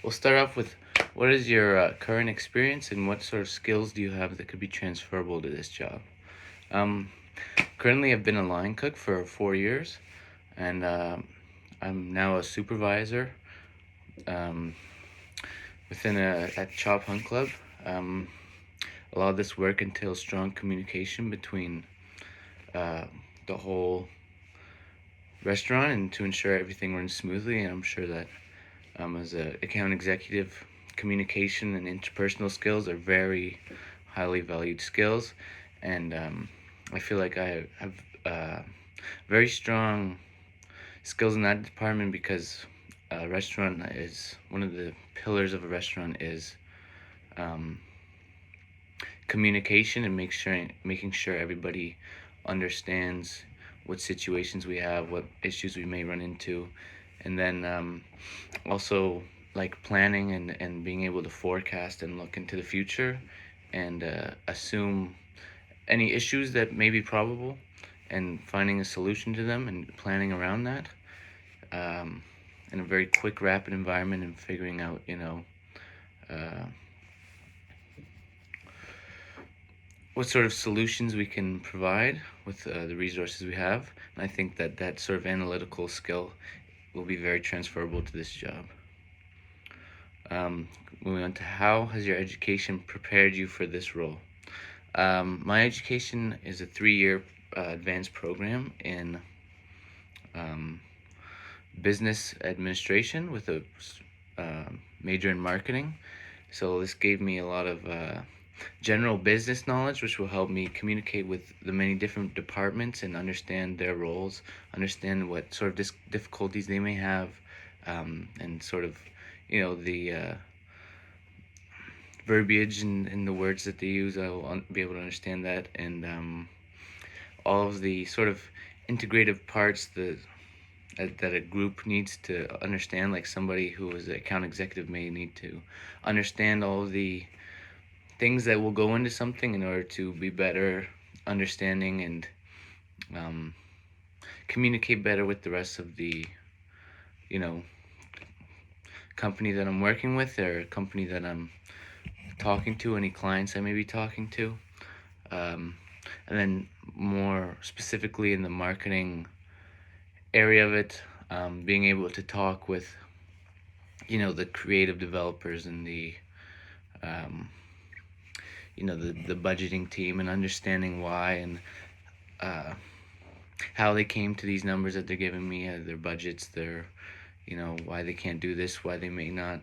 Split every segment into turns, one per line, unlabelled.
We'll start off with what is your current experience and what sort of skills do you have that could be transferable to this job? Um, Currently, I've been a line cook for 4 years, and I'm now a supervisor um, within at Chop Hunt Club. Um, a lot of this work entails strong communication between uh, the whole restaurant and to ensure everything runs smoothly. And I'm sure that as an account executive, communication and interpersonal skills are very highly valued skills, and I feel like I have very strong skills in that department because a restaurant is one of the pillars of a restaurant is um, communication and making sure everybody understands what situations we have, what issues we may run into, and then also like planning and being able to forecast and look into the future and assume any issues that may be probable and finding a solution to them and planning around that um, in a very quick, rapid environment and figuring out, uh, what sort of solutions we can provide with the resources we have. And I think that that sort of analytical skill will be very transferable to this job. Um, Moving on to how has your education prepared you for this role? My education is a 3 year advanced program in um, business administration with a major in marketing. So this gave me a lot of general business knowledge, which will help me communicate with the many different departments and understand their roles, understand what sort of difficulties they may have, and sort of, the verbiage and the words that they use. I will be able to understand that, and all of the sort of integrative parts that a group needs to understand, like somebody who is an account executive may need to understand all of the things that will go into something in order to be better understanding and um, communicate better with the rest of the, you know, company that I'm working with or company that I'm talking to, any clients I may be talking to. Um, and then more specifically in the marketing area of it, being able to talk with, the creative developers and um, the budgeting team and understanding why and uh, how they came to these numbers that they're giving me, their budgets, their, why they can't do this, why they may not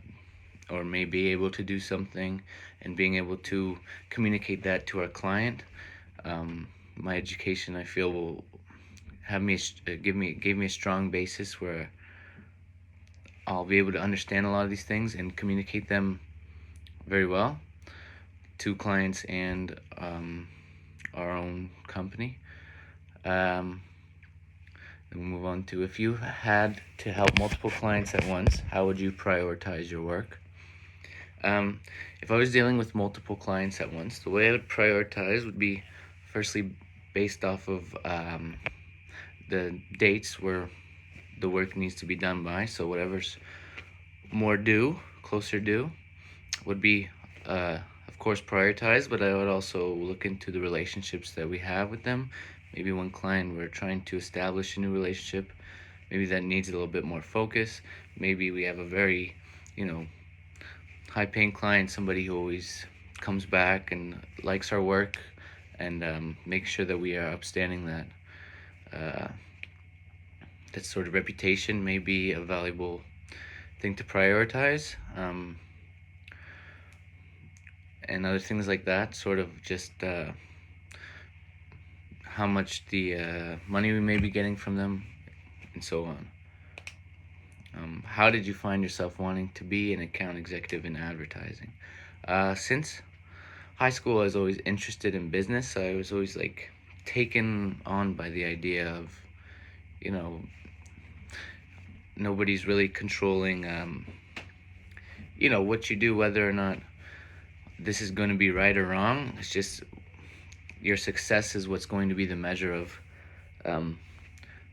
or may be able to do something, and being able to communicate that to our client. My education, I feel, will have me gave me a strong basis where I'll be able to understand a lot of these things and communicate them very well to clients and our own company. Then we'll move on to, if you had to help multiple clients at once, how would you prioritize your work? If I was dealing with multiple clients at once, the way I would prioritize would be firstly based off of the dates where the work needs to be done by. So whatever's more due, closer due, would be, of course, prioritized, but I would also look into the relationships that we have with them. Maybe one client we're trying to establish a new relationship, maybe that needs a little bit more focus. Maybe we have a very, high-paying client, somebody who always comes back and likes our work, and make sure that we are upstanding that. That sort of reputation may be a valuable thing to prioritize. And other things like that, sort of just how much the money we may be getting from them, and so on. How did you find yourself wanting to be an account executive in advertising? Since high school, I was always interested in business. I was always like taken on by the idea of, nobody's really controlling, what you do, whether or not this is going to be right or wrong. It's just your success is what's going to be the measure of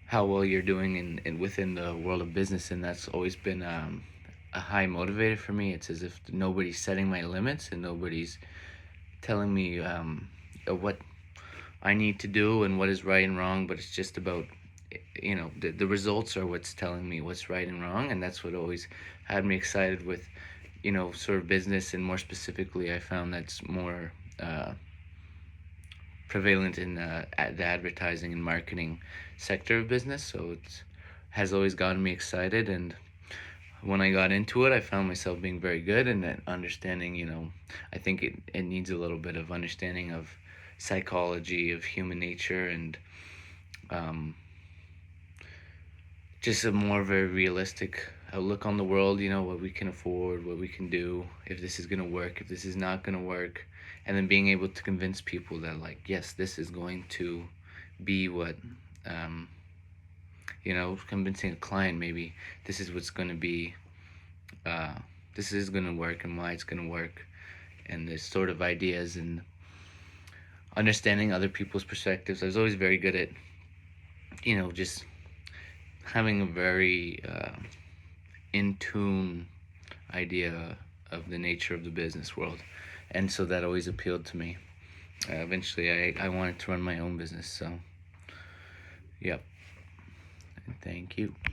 how well you're doing in within the world of business, and that's always been a high motivator for me. It's as if nobody's setting my limits and nobody's telling me what I need to do and what is right and wrong, but it's just about, the results are what's telling me what's right and wrong, and that's what always had me excited with, sort of business, and more specifically, I found that's more prevalent in the advertising and marketing sector of business. So it has always gotten me excited, and when I got into it, I found myself being very good and then understanding, I think it needs a little bit of understanding of psychology, of human nature, and um, just a more very realistic outlook on the world, what we can afford, what we can do, if this is going to work, if this is not going to work, and then being able to convince people that, like, yes, this is going to be what, um, convincing a client maybe this is what's going to be, uh, this is going to work and why it's going to work, and this sort of ideas and understanding other people's perspectives. I was always very good at, just having a very in tune idea of the nature of the business world, and so that always appealed to me. Eventually, I wanted to run my own business, so yep. And thank you.